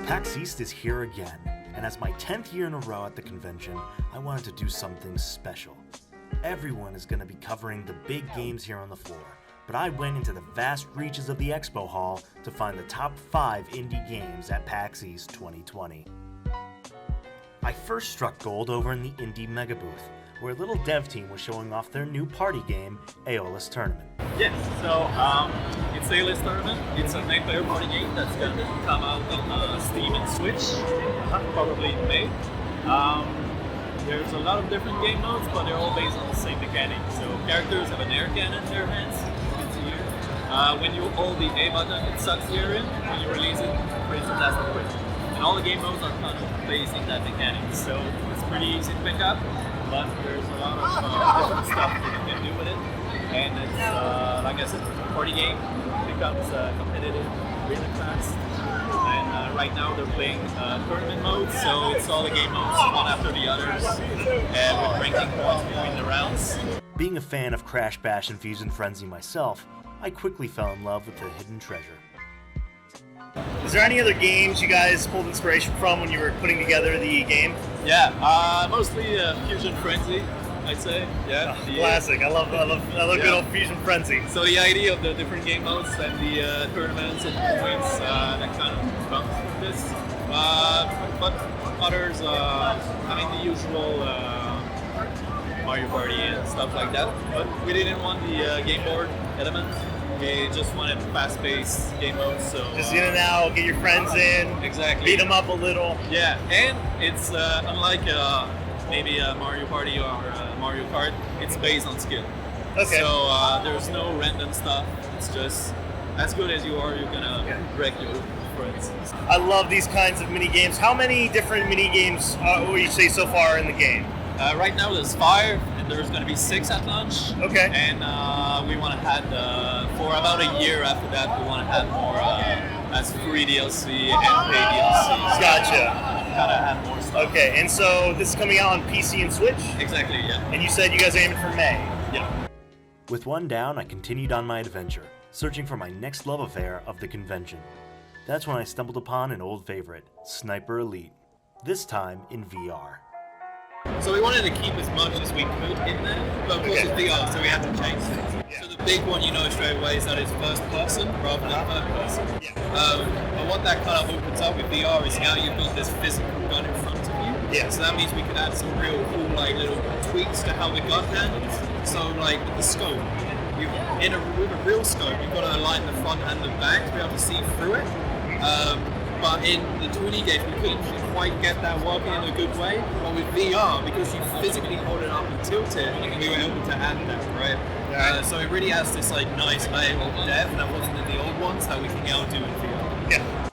PAX East is here again, and as my 10th year in a row at the convention, I wanted to do something special. Everyone is going to be covering the big games here on the floor, but I went into the vast reaches of the Expo Hall to find the top 5 indie games at PAX East 2020. I first struck gold over in the Indie Mega Booth, where a little dev team was showing off their new party game, Aeolus Tournament. Yes, so it's Aeolus Tournament. It's a 9-player party game that's going to come out on Steam and Switch, probably in May. There's a lot of different game modes, but they're all based on the same mechanics. So characters have an air cannon in their hands, you can see here. When you hold the A button, it sucks the air in. When you release it, it creates a blast of quick. And all the game modes are kind of based on that mechanic, so it's pretty easy to pick up. But there's a lot of different stuff that you can do with it, and it's like I said, a party game. It becomes competitive really fast. And right now they're playing tournament mode, so it's all the game modes, one after the others, and with ranking points between the rounds. Being a fan of Crash Bash and Fusion Frenzy myself, I quickly fell in love with the hidden treasure. Is there any other games you guys pulled inspiration from when you were putting together the game? Yeah, mostly Fusion Frenzy, I'd say. Yeah, classic. I love good old Fusion Frenzy. So the idea of the different game modes and the tournaments and points that kind of comes from this. But others, the usual Mario Party and stuff like that. But we didn't want the game board element. We just wanted fast-paced game modes, so just in and out, get your friends in, exactly, beat them up a little. Yeah, and it's unlike maybe a Mario Party or Mario Kart. It's based on skill. Okay. So there's no random stuff. It's just as good as you are, you're gonna wreck your friends. I love these kinds of mini games. How many different mini games would you say so far in the game? Right now there's 5, and there's going to be 6 at launch. Okay. And we want to add, for about a year after that, we want to add more as free DLC and paid DLC. Gotcha. Kind of add more stuff. Okay, and so this is coming out on PC and Switch? Exactly, yeah. And you said you guys are aiming for May? Yeah. With one down, I continued on my adventure, searching for my next love affair of the convention. That's when I stumbled upon an old favorite, Sniper Elite, this time in VR. So we wanted to keep as much as we could in there, but of course it's VR, so we had to change things. Yeah. So the big one you know straight away is that it's first person rather than third person. Yeah. But what that kind of opens up with VR is now you've got this physical gun in front of you. Yeah. So that means we could add some real cool little tweaks to how the gun handles. So like with the scope, with a real scope, you've got to align the front and the back to be able to see through it. But in the 2D games, we couldn't quite get that working in a good way. But with VR, because you physically hold it up and tilt it, we were able to add that, right? Yeah. So it really has this nice layer of depth that wasn't in the old ones that we can now do in VR. Yeah.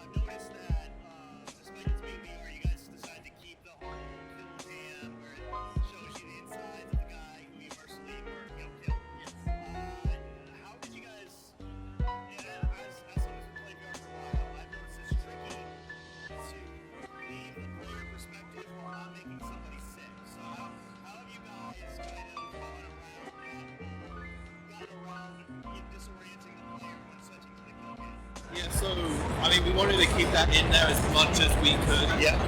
Yeah, so, we wanted to keep that in there as much as we could. Yeah.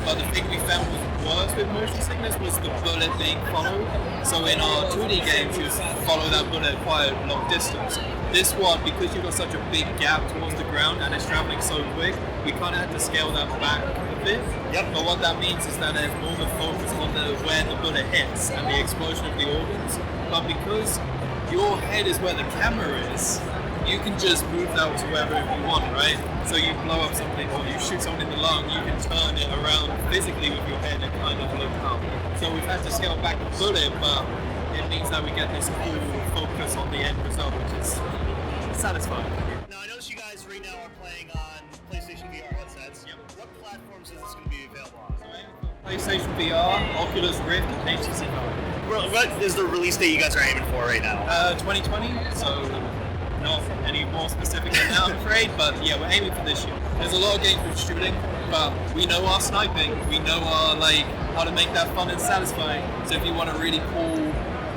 But the thing we found was worse with motion sickness was the bullet being followed. So in our 2D games, you follow that bullet quite a long distance. This one, because you've got such a big gap towards the ground and it's traveling so quick, we kind of had to scale that back a bit. Yep. But what that means is that there's more of a focus on where the bullet hits and the explosion of the organs. But because your head is where the camera is, you can just move that to wherever you want, right? So you blow up something or you shoot someone in the lung, you can turn it around physically with your head and kind of look up. So we've had to scale back the bullet, but it means that we get this cool focus on the end result, which is satisfying. Now I notice you guys right now are playing on PlayStation VR headsets. Yep. What platforms is this going to be available on? PlayStation VR, Oculus Rift, and HTC Vive. What is the release date you guys are aiming for right now? 2020, so not any more specific than that, I'm afraid, but yeah, we're aiming for this year. There's a lot of games with shooting, but we know our sniping, we know our how to make that fun and satisfying. So if you want a really cool,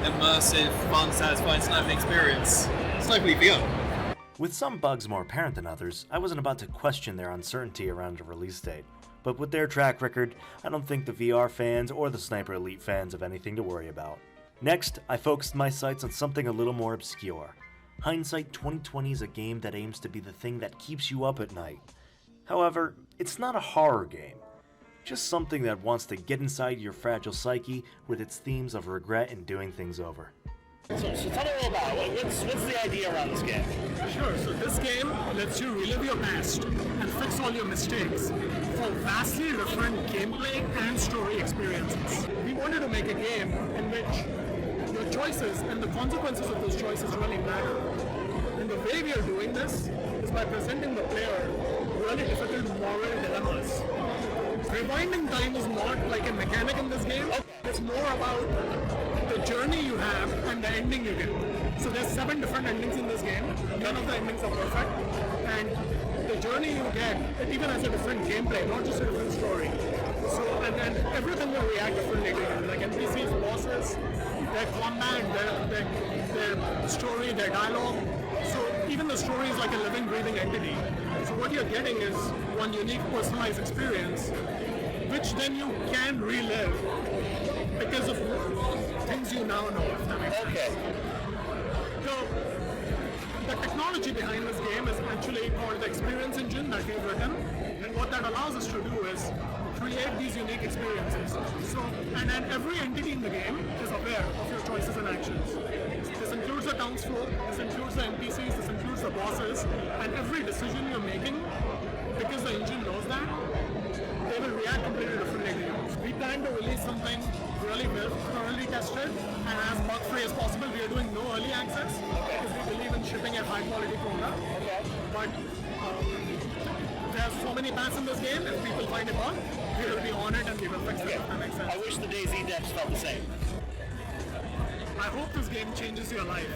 immersive, fun, satisfying sniping experience, Sniper VR. With some bugs more apparent than others, I wasn't about to question their uncertainty around a release date. But with their track record, I don't think the VR fans or the Sniper Elite fans have anything to worry about. Next, I focused my sights on something a little more obscure. Hindsight 2020 is a game that aims to be the thing that keeps you up at night. However, it's not a horror game. Just something that wants to get inside your fragile psyche with its themes of regret and doing things over. So tell me a little about it. What's the idea around this game? Sure, so this game lets you relive your past and fix all your mistakes for vastly different gameplay and story experiences. We wanted to make a game in which your choices and the consequences of those choices really matter. And the way we are doing this is by presenting the player really difficult moral dilemmas. Rewinding time is not like a mechanic in this game. It's more about the journey you have and the ending you get. So there's 7 different endings in this game. None of the endings are perfect. And the journey you get, it even has a different gameplay, not just a different story. So, and then everything will react differently to you. Like NPCs, bosses, their combat, their story, their dialogue. So even the story is like a living, breathing entity. So what you're getting is one unique, personalized experience, which then you can relive because of things you now know, if that makes sense. Okay. So, the technology behind this game is actually called the experience engine that we've written, and what that allows us to do is create these unique experiences. So, and then every entity in the game is aware of your choices and actions. This includes the townsfolk, this includes the NPCs, this includes the bosses, and every decision you're making, because the engine knows that, they will react completely differently to you. We plan to release something really well, thoroughly tested, and as bug-free as possible. We are doing no early access because we believe in shipping a high-quality product. But there's so many paths in this game. If people find a bug, we will be on it and we will fix it. If that makes sense. I wish the DayZ devs felt the same. I hope this game changes your life.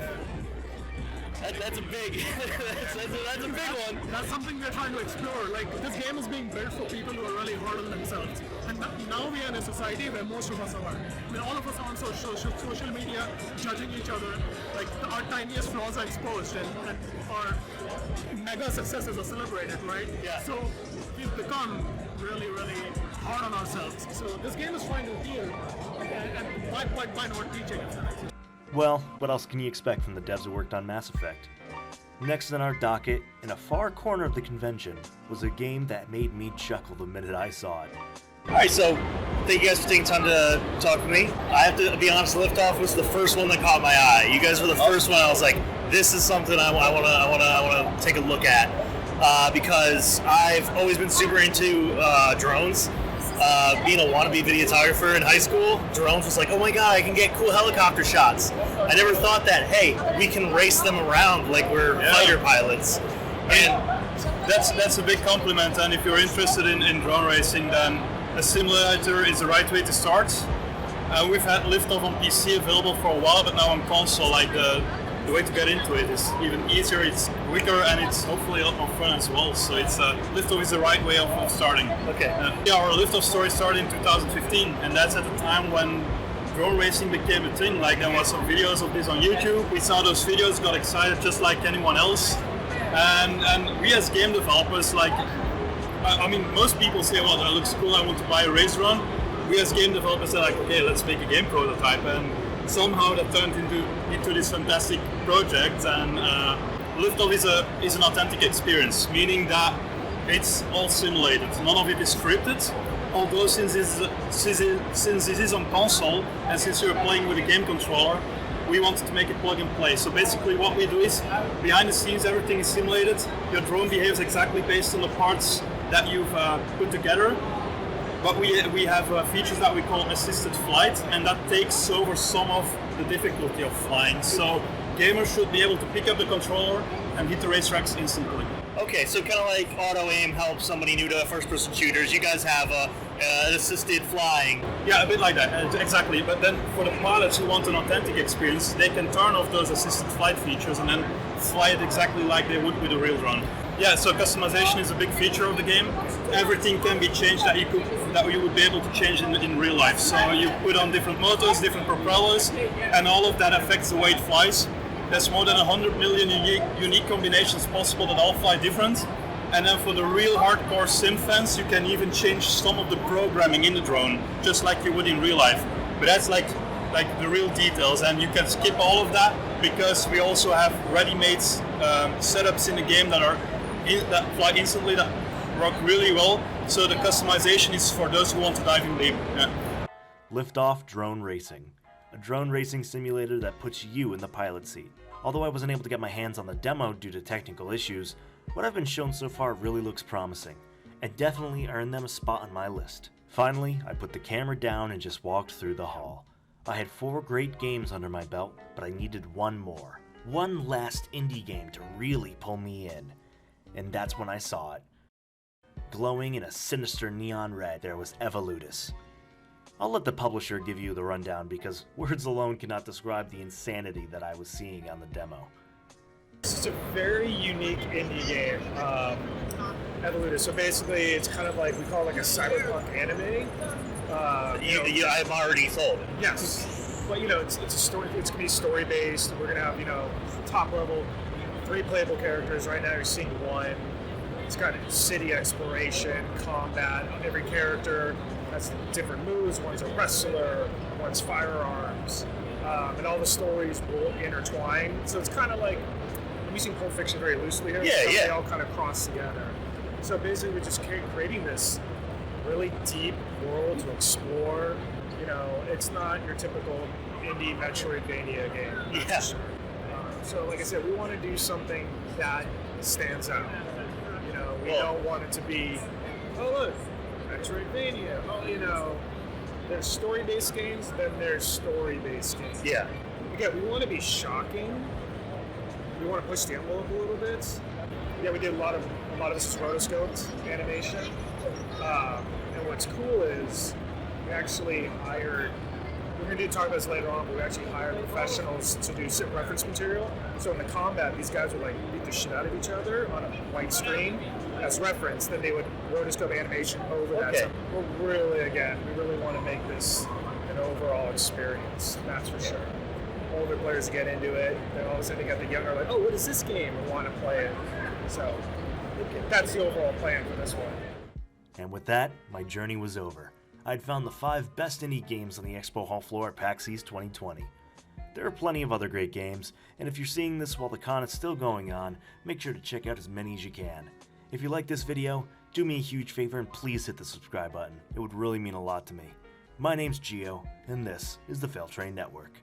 That's a big, that's a big one. That's something we're trying to explore. Like, this game is being built for people who are really hard on themselves. And now we are in a society where most of us are. I mean, all of us are on social media, judging each other. Like, our tiniest flaws are exposed and our mega successes are celebrated, right? Yeah. So we've become really, really hard on ourselves. So this game is trying to heal, and why not teach it? Well, what else can you expect from the devs who worked on Mass Effect? Next on our docket, in a far corner of the convention, was a game that made me chuckle the minute I saw it. Alright, so thank you guys for taking time to talk to me. I have to be honest, Liftoff was the first one that caught my eye. You guys were the first one I was like, this is something I want to take a look at. Because I've always been super into drones. Being a wannabe videographer in high school, drones was like, oh my god, I can get cool helicopter shots. I never thought that, hey, we can race them around like we're fighter pilots. And that's a big compliment, and if you're interested in drone racing, then a simulator is the right way to start. We've had Liftoff on PC available for a while, but now on console, like the way to get into it is even easier, it's quicker, and it's hopefully a lot more fun as well. So it's Liftoff is the right way of starting. Okay. Our Liftoff story started in 2015, and that's at the time when drone racing became a thing. Like, there was some videos of this on YouTube. We saw those videos, got excited just like anyone else. And we as game developers, like, I mean, most people say, well, that looks cool, I want to buy a race run. We as game developers said, like, okay, let's make a game prototype. And somehow that turned into this fantastic project. And Liftoff is an authentic experience, meaning that it's all simulated. None of it is scripted. Although since this is on console, and since you're playing with a game controller, we wanted to make it plug and play. So basically what we do is, behind the scenes everything is simulated. Your drone behaves exactly based on the parts that you've put together. But we have features that we call assisted flight, and that takes over some of the difficulty of flying. So gamers should be able to pick up the controller and hit the racetracks instantly. Okay, so kind of like auto aim helps somebody new to first-person shooters. You guys have an assisted flying. Yeah, a bit like that, exactly. But then for the pilots who want an authentic experience, they can turn off those assisted flight features and then fly it exactly like they would with a real drone. Yeah, so customization is a big feature of the game. Everything can be changed that you would be able to change in real life. So you put on different motors, different propellers, and all of that affects the way it flies. there's more than 100 million unique combinations possible that all fly different. And then for the real hardcore sim fans, you can even change some of the programming in the drone, just like you would in real life. But that's like the real details, and you can skip all of that because we also have ready-made setups in the game that fly instantly, that work really well. So the customization is for those who want to dive in deep. Yeah. Liftoff Drone Racing, a drone racing simulator that puts you in the pilot seat. Although I wasn't able to get my hands on the demo due to technical issues, what I've been shown so far really looks promising, and definitely earned them a spot on my list. Finally, I put the camera down and just walked through the hall. I had 4 great games under my belt, but I needed one more. One last indie game to really pull me in. And that's when I saw it. Glowing in a sinister neon red, there was Evolutis. I'll let the publisher give you the rundown because words alone cannot describe the insanity that I was seeing on the demo. This is a very unique indie game, Evolutis. So basically, it's kind of like, we call it like a cyberpunk anime. I'm already sold. Yes, but it's a story. It's gonna be story based. We're gonna have top level 3 playable characters. Right now, you're seeing 1. It's got city exploration, combat. Every character has different moves. One's a wrestler, one's firearms, and all the stories will intertwine. So it's kind of like, I'm using Pulp Fiction very loosely here. They all kind of cross together. So basically, we're just creating this really deep world to explore. It's not your typical indie Metroidvania game. Yeah. Sure. So like I said, we want to do something that stands out. We don't want it to be, oh look, Metroidvania. Oh, there's story-based games, then there's story-based games. Yeah. Again, we want to be shocking. We want to push the envelope a little bit. Yeah, we did a lot of this is rotoscoped animation. And what's cool is we actually hired, we're going to talk about this later on, but we actually hired professionals to do sim reference material. So in the combat, these guys would beat the shit out of each other on a white screen as reference. Then they would rotoscope animation over that. So we really want to make this an overall experience. That's for sure. Older players get into it, then all of a sudden they got the younger like, oh, what is this game? And want to play it. So that's the overall plan for this one. And with that, my journey was over. I'd found the 5 best indie games on the Expo Hall floor at PAX East 2020. There are plenty of other great games, and if you're seeing this while the con is still going on, make sure to check out as many as you can. If you like this video, do me a huge favor and please hit the subscribe button. It would really mean a lot to me. My name's Gio, and this is the Fail Train Network.